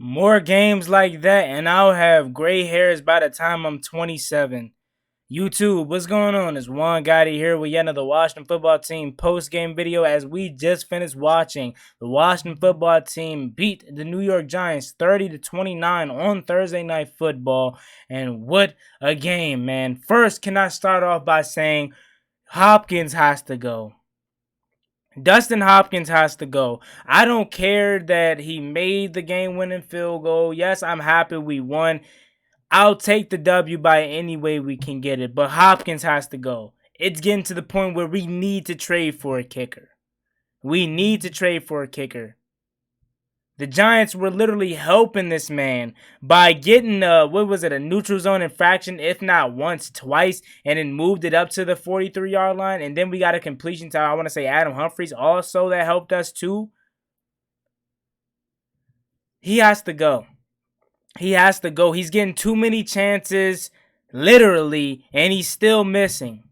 More games like that, and I'll have gray hairs by the time I'm 27. YouTube, what's going on? It's Juan Gotti here with yet another Washington football team post-game video as we just finished watching the Washington football team beat the New York Giants 30-29 on Thursday Night Football. And what a game, man. First, can I start off by saying Hopkins has to go. Dustin Hopkins has to go. I don't care that he made the game-winning field goal. Yes, I'm happy we won. I'll take the W by any way we can get it, but Hopkins has to go. It's getting to the point where we need to trade for a kicker. We need to trade for a kicker. The Giants were literally helping this man by getting a neutral zone infraction, if not once, twice, and then moved it up to the 43-yard line. And then we got a completion to, I want to say, Adam Humphries also that helped us too. He has to go. He has to go. He's getting too many chances, literally, and he's still missing.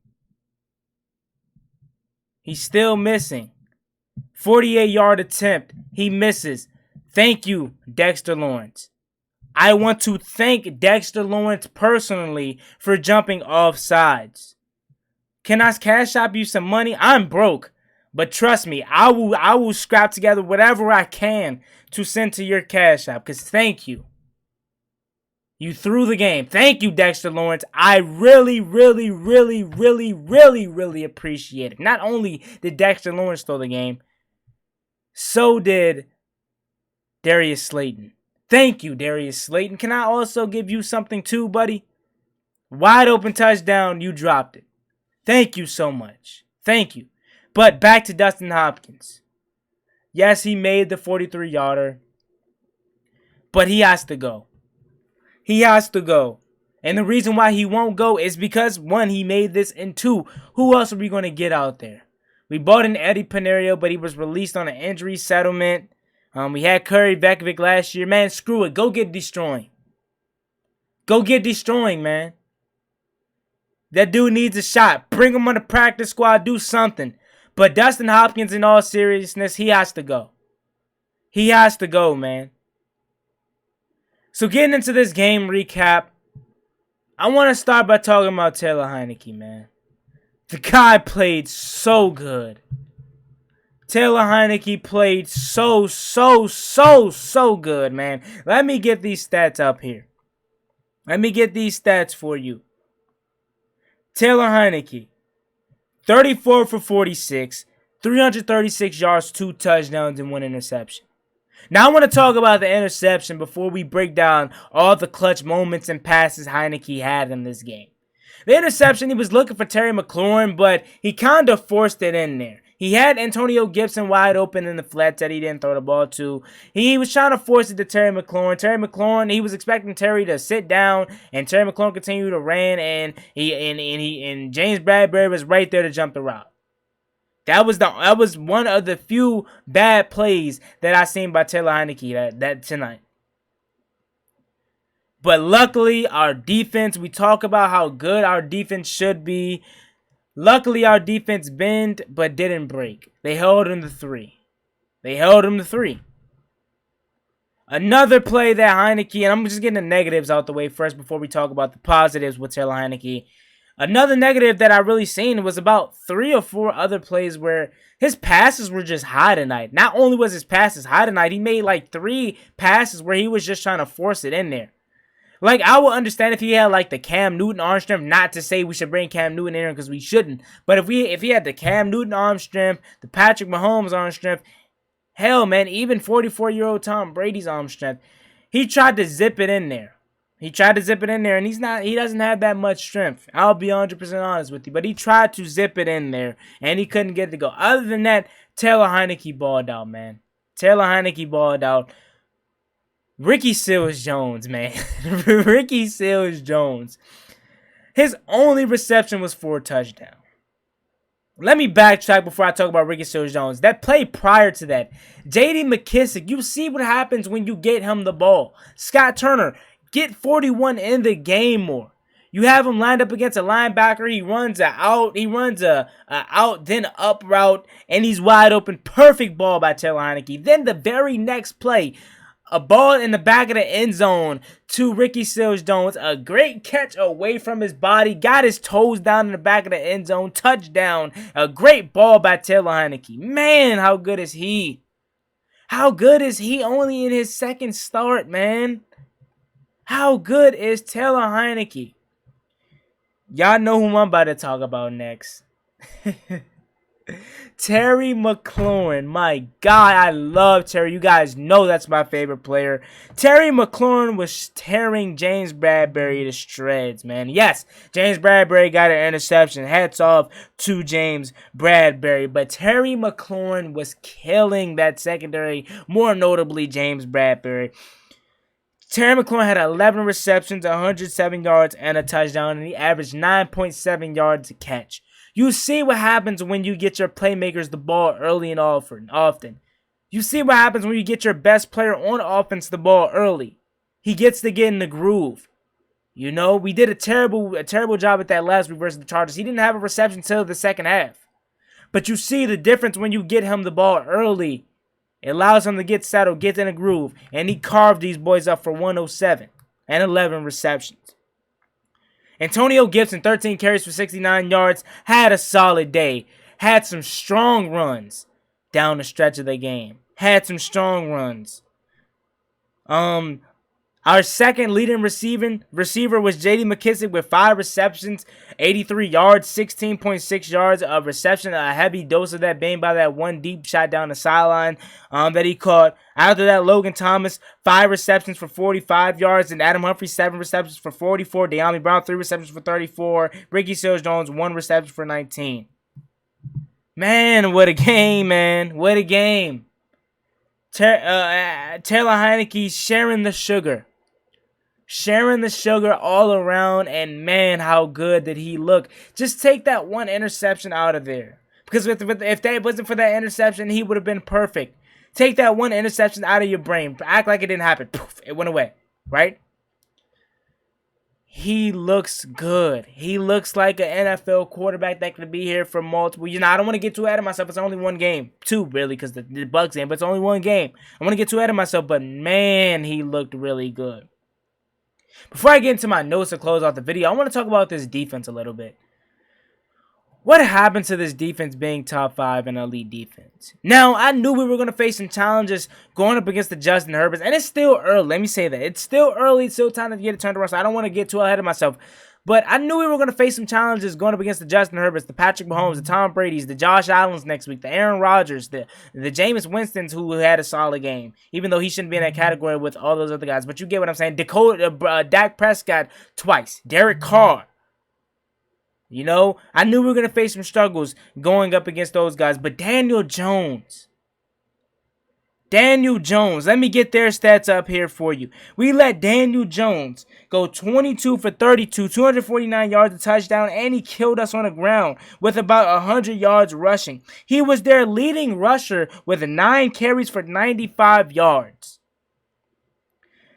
He's still missing. 48-yard attempt. He misses. Thank you, Dexter Lawrence. I want to thank Dexter Lawrence personally for jumping off sides. Can I cash shop you some money? I'm broke. But trust me, I will scrap together whatever I can to send to your cash app. Because thank you. You threw the game. Thank you, Dexter Lawrence. I really, really, really, really, really, really appreciate it. Not only did Dexter Lawrence throw the game, so did Darius Slayton. Thank you, Darius Slayton. Can I also give you something too, buddy? Wide open touchdown, you dropped it. Thank you so much. Thank you. But back to Dustin Hopkins. Yes, he made the 43-yarder, but he has to go. He has to go. And the reason why he won't go is because, one, he made this, and two, who else are we going to get out there? We bought in Eddie Pinerio, but he was released on an injury settlement. We had Curry Vekovic last year. Man, screw it. Go get destroying. Go get destroying, man. That dude needs a shot. Bring him on the practice squad. Do something. But Dustin Hopkins, in all seriousness, he has to go. He has to go, man. So getting into this game recap, I want to start by talking about Taylor Heinicke, man. The guy played so good. Taylor Heinicke played so good, man. Let me get these stats up here. Let me get these stats for you. Taylor Heinicke, 34 for 46, 336 yards, 2 touchdowns, and 1 interception. Now I want to talk about the interception before we break down all the clutch moments and passes Heinicke had in this game. The interception, he was looking for Terry McLaurin, but he kind of forced it in there. He had Antonio Gibson wide open in the flats that he didn't throw the ball to. He was trying to force it to Terry McLaurin. Terry McLaurin, he was expecting Terry to sit down, and Terry McLaurin continued to run, and James Bradbury was right there to jump the route. That was one of the few bad plays that I seen by Taylor Heinicke that tonight. But luckily, our defense, we talk about how good our defense should be. Luckily, our defense bent but didn't break. They held him to 3. Another play that Heinicke, and I'm just getting the negatives out the way first before we talk about the positives with Taylor Heinicke. Another negative that I really seen was about 3 or 4 other plays where his passes were just high tonight. Not only was his passes high tonight, he made like 3 passes where he was just trying to force it in there. Like, I would understand if he had like the Cam Newton arm strength, not to say we should bring Cam Newton in here because we shouldn't. But if he had the Cam Newton arm strength, the Patrick Mahomes arm strength, hell, man, even 44-year-old Tom Brady's arm strength, he tried to zip it in there. And he doesn't have that much strength. I'll be 100% honest with you. But he tried to zip it in there, and he couldn't get it to go. Other than that, Taylor Heinicke balled out, man. Taylor Heinicke balled out. Ricky Seals-Jones, man. Ricky Seals-Jones. His only reception was for a touchdown. Let me backtrack before I talk about Ricky Seals-Jones. That play prior to that, J.D. McKissick, you see what happens when you get him the ball. Scott Turner, get 41 in the game more. You have him lined up against a linebacker. He runs a out, then up route, and he's wide open. Perfect ball by Taylor Heinicke. Then the very next play, A ball in the back of the end zone to Ricky Seals-Jones. A great catch away from his body. Got his toes down in the back of the end zone. Touchdown. A great ball by Taylor Heinicke. Man, how good is he? How good is he only in his second start, man? How good is Taylor Heinicke? Y'all know who I'm about to talk about next. Terry McLaurin. My God, I love Terry. You guys know that's my favorite player. Terry McLaurin was tearing James Bradbury to shreds, man. Yes, James Bradbury got an interception. Hats off to James Bradbury. But Terry McLaurin was killing that secondary, more notably James Bradbury. Terry McLaurin had 11 receptions, 107 yards, and a touchdown, and he averaged 9.7 yards a catch. You see what happens when you get your playmakers the ball early and often. You see what happens when you get your best player on offense the ball early. He gets to get in the groove. You know, we did a terrible job at that last week versus the Chargers. He didn't have a reception until the second half. But you see the difference when you get him the ball early. It allows him to get settled, get in a groove, and he carved these boys up for 107 and 11 receptions. Antonio Gibson, 13 carries for 69 yards, had a solid day. Had some strong runs down the stretch of the game. Had some strong runs. Our second leading receiver was J.D. McKissick with 5 receptions, 83 yards, 16.6 yards of reception. A heavy dose of that being by that one deep shot down the sideline that he caught. After that, Logan Thomas, 5 receptions for 45 yards, and Adam Humphrey, 7 receptions for 44. De'Ami Brown, 3 receptions for 34. Ricky Seals-Jones, 1 reception for 19. Man, what a game, man. What a game. Taylor Heinicke sharing the sugar. Sharing the sugar all around, and man, how good did he look. Just take that one interception out of there. Because if that wasn't for that interception, he would have been perfect. Take that one interception out of your brain. Act like it didn't happen. Poof, it went away. Right? He looks good. He looks like an NFL quarterback that could be here for multiple. You know, I don't want to get too ahead of myself. It's only one game. 2, really, because the Bucs game. But it's only one game. I want to get too ahead of myself. But man, he looked really good. Before I get into my notes to close out the video, I want to talk about this defense a little bit. What happened to this defense being top 5 in elite defense? Now, I knew we were going to face some challenges going up against the Justin Herberts, and it's still early. Let me say that. It's still early. It's still time to get it turned around, so I don't want to get too ahead of myself. But I knew we were going to face some challenges going up against the Justin Herberts, the Patrick Mahomes, the Tom Brady's, the Josh Allens next week, the Aaron Rodgers, the Jameis Winstons, who had a solid game, even though he shouldn't be in that category with all those other guys. But you get what I'm saying. Dak Prescott twice. Derek Carr. You know, I knew we were going to face some struggles going up against those guys. But Daniel Jones, let me get their stats up here for you. We let Daniel Jones go 22 for 32, 249 yards, a touchdown, and he killed us on the ground with about 100 yards rushing. He was their leading rusher with 9 carries for 95 yards.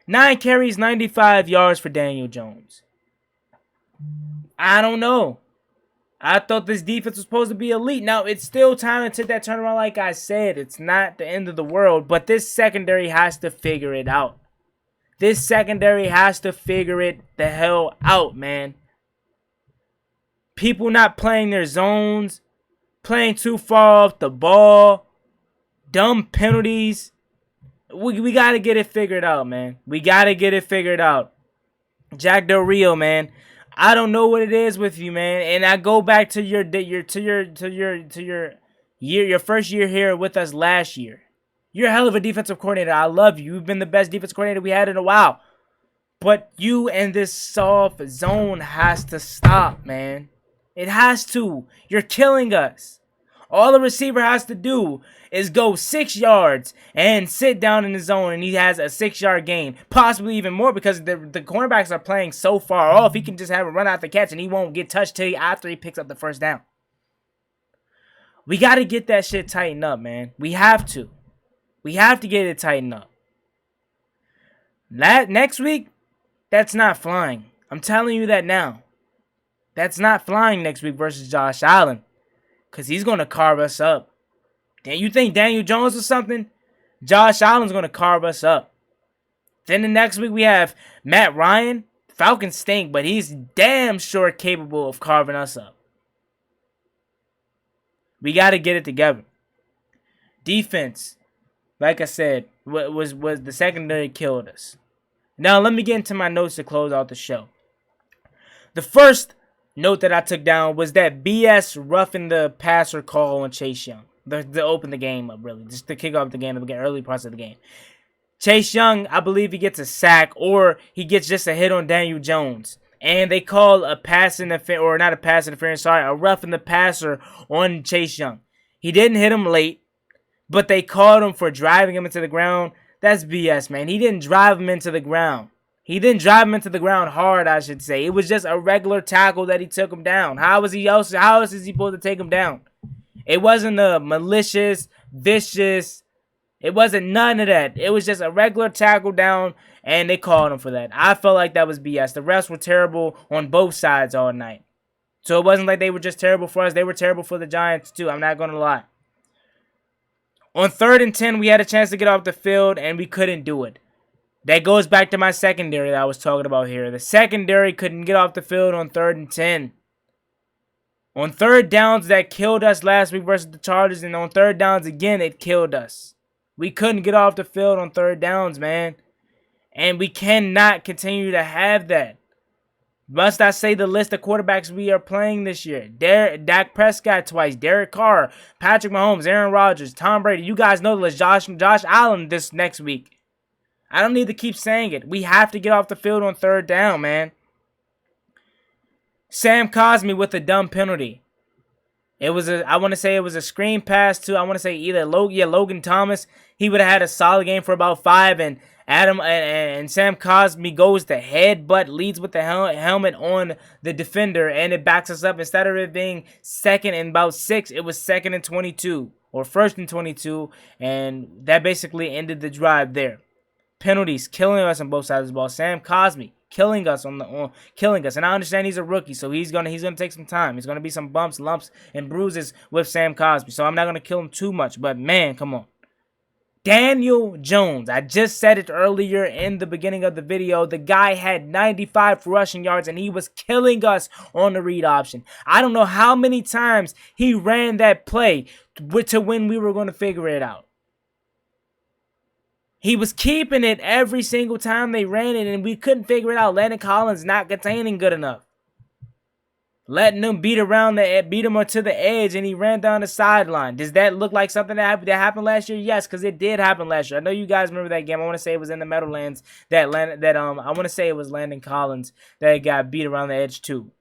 9 carries, 95 yards for Daniel Jones. I don't know. I thought this defense was supposed to be elite. Now, it's still time to take that turnaround like I said. It's not the end of the world, but this secondary has to figure it out. This secondary has to figure it the hell out, man. People not playing their zones, playing too far off the ball, dumb penalties. We got to get it figured out, man. We got to get it figured out. Jack Del Rio, man. I don't know what it is with you, man. And I go back to your first year here with us last year. You're a hell of a defensive coordinator. I love you. You've been the best defensive coordinator we had in a while. But you and this soft zone has to stop, man. It has to. You're killing us. All the receiver has to do is go 6 yards and sit down in the zone, and he has a 6-yard gain. Possibly even more because the cornerbacks are playing so far off. He can just have a run out the catch, and he won't get touched till after he picks up the first down. We got to get that shit tightened up, man. We have to. We have to get it tightened up. Next week, that's not flying. I'm telling you that now. That's not flying next week versus Josh Allen. Because he's going to carve us up. Then you think Daniel Jones or something? Josh Allen's going to carve us up. Then the next week we have Matt Ryan. Falcons stink, but he's damn sure capable of carving us up. We got to get it together. Defense, like I said, was the secondary killed us. Now let me get into my notes to close out the show. The first note that I took down was that BS roughing the passer call on Chase Young. To open the game up, really. Just to kick off the game, the early parts of the game. Chase Young, I believe he gets a sack or he gets just a hit on Daniel Jones. And they call a pass interference, or not a pass interference, sorry, a roughing the passer on Chase Young. He didn't hit him late, but they called him for driving him into the ground. That's BS, man. He didn't drive him into the ground. He didn't drive him into the ground hard, I should say. It was just a regular tackle that he took him down. How else is he supposed to take him down? It wasn't a malicious, vicious. It wasn't none of that. It was just a regular tackle down, and they called him for that. I felt like that was BS. The refs were terrible on both sides all night. So it wasn't like they were just terrible for us. They were terrible for the Giants, too. I'm not going to lie. On 3rd and 10, we had a chance to get off the field, and we couldn't do it. That goes back to my secondary that I was talking about here. The secondary couldn't get off the field on 3rd and 10. On 3rd downs, that killed us last week versus the Chargers, and on 3rd downs again, it killed us. We couldn't get off the field on 3rd downs, man. And we cannot continue to have that. Must I say the list of quarterbacks we are playing this year? Dak Prescott twice, Derek Carr, Patrick Mahomes, Aaron Rodgers, Tom Brady. You guys know the list. Josh Allen this next week. I don't need to keep saying it. We have to get off the field on 3rd down, man. Sam Cosmi with a dumb penalty. I want to say it was a screen pass to, I want to say either Logan Thomas. He would have had a solid game for about 5, and Sam Cosmi goes to headbutt, leads with the helmet on the defender, and it backs us up. Instead of it being 2nd and about 6, it was 2nd and 22, or 1st and 22, and that basically ended the drive there. Penalties killing us on both sides of the ball. Sam Cosmi killing us killing us, and I understand he's a rookie, so he's gonna take some time. He's gonna be some bumps, lumps, and bruises with Sam Cosmi, so I'm not gonna kill him too much. But man, come on. Daniel Jones, I just said it earlier in the beginning of the video. The guy had 95 rushing yards, and he was killing us on the read option. I don't know how many times he ran that play to when we were going to figure it out. He was keeping it every single time they ran it, and we couldn't figure it out. Landon Collins not containing good enough. Letting them beat him to the edge, and he ran down the sideline. Does that look like something that happened last year? Yes, because it did happen last year. I know you guys remember that game. I want to say it was in the Meadowlands I want to say it was Landon Collins that got beat around the edge too.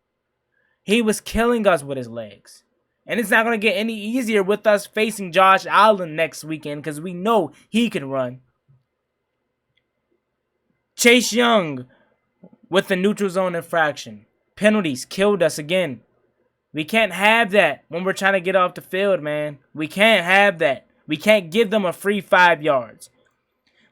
He was killing us with his legs. And it's not going to get any easier with us facing Josh Allen next weekend, because we know he can run. Chase Young with the neutral zone infraction. Penalties killed us again. We can't have that when we're trying to get off the field, man. We can't have that. We can't give them a free 5 yards.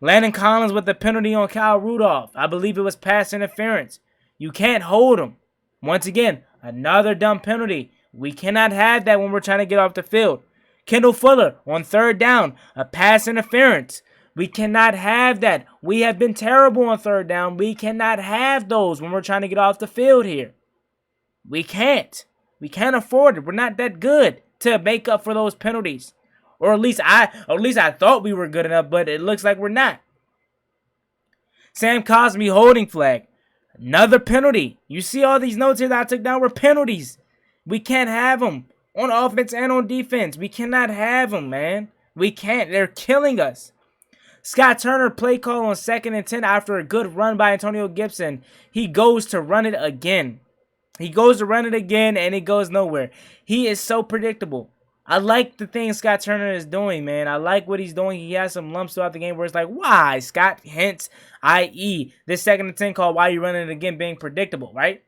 Landon Collins with the penalty on Kyle Rudolph. I believe it was pass interference. You can't hold him. Once again, another dumb penalty. We cannot have that when we're trying to get off the field. Kendall Fuller on 3rd down. A pass interference. We cannot have that. We have been terrible on 3rd down. We cannot have those when we're trying to get off the field here. We can't. We can't afford it. We're not that good to make up for those penalties. Or at least I thought we were good enough, but it looks like we're not. Sam Cosmi holding flag. Another penalty. You see all these notes here that I took down were penalties. We can't have them on offense and on defense. We cannot have them, man. We can't. They're killing us. Scott Turner play call on 2nd and 10 after a good run by Antonio Gibson. He goes to run it again. And it goes nowhere. He is so predictable. I like the things Scott Turner is doing, man. I like what he's doing. He has some lumps throughout the game where it's like, why, Scott? Hence, i.e., this 2nd and 10 call, why are you running it again, being predictable, right?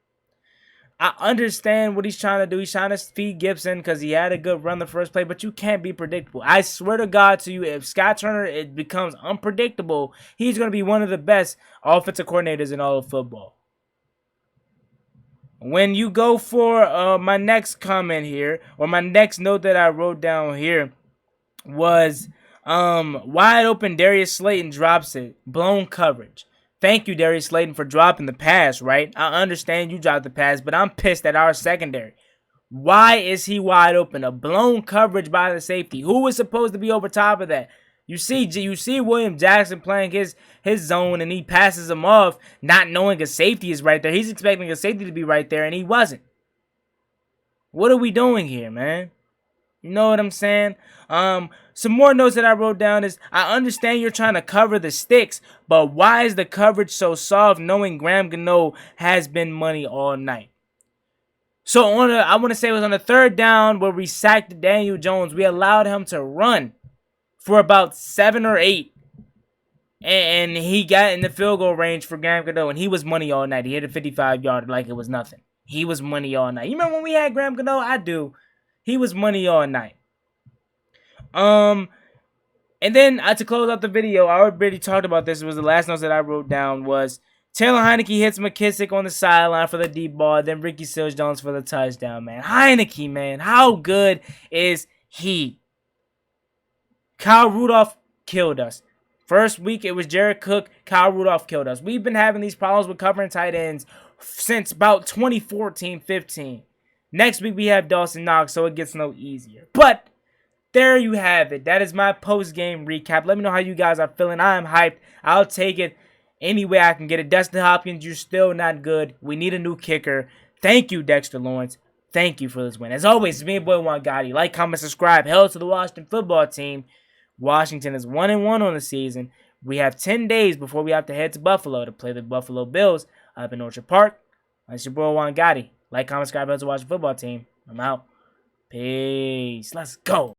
I understand what he's trying to do. He's trying to feed Gibson because he had a good run the first play, but you can't be predictable. I swear to God to you, if Scott Turner becomes unpredictable, he's going to be one of the best offensive coordinators in all of football. When you go for my next comment here, or my next note that I wrote down here, was wide open Darius Slayton drops it. Blown coverage. Thank you, Darius Slayton, for dropping the pass, right? I understand you dropped the pass, but I'm pissed at our secondary. Why is he wide open? A blown coverage by the safety. Who was supposed to be over top of that? You see William Jackson playing his zone, and he passes him off, not knowing a safety is right there. He's expecting a safety to be right there, and he wasn't. What are we doing here, man? You know what I'm saying? Some more notes that I wrote down is, I understand you're trying to cover the sticks, but why is the coverage so soft knowing Graham Gano has been money all night? So I want to say it was on the third down where we sacked Daniel Jones. We allowed him to run for about 7 or 8. And he got in the field goal range for Graham Gano, and he was money all night. He hit a 55-yarder like it was nothing. He was money all night. You remember when we had Graham Gano? I do. He was money all night. And then to close out the video, I already talked about this. It was the last notes that I wrote down was Taylor Heinicke hits McKissick on the sideline for the deep ball, then Ricky Seals-Jones for the touchdown, man. Heinicke, man, how good is he? Kyle Rudolph killed us. First week, it was Jared Cook. Kyle Rudolph killed us. We've been having these problems with covering tight ends since about 2014-15. Next week, we have Dawson Knox, so it gets no easier. But there you have it. That is my post-game recap. Let me know how you guys are feeling. I am hyped. I'll take it any way I can get it. Dustin Hopkins, you're still not good. We need a new kicker. Thank you, Dexter Lawrence. Thank you for this win. As always, it's me, boy Juangotti. Like, comment, subscribe. Hail to the Washington football team. Washington is 1-1 on the season. We have 10 days before we have to head to Buffalo to play the Buffalo Bills up in Orchard Park. It's your boy Juangotti. Like, comment, subscribe. Hail to the Washington football team. I'm out. Peace. Let's go.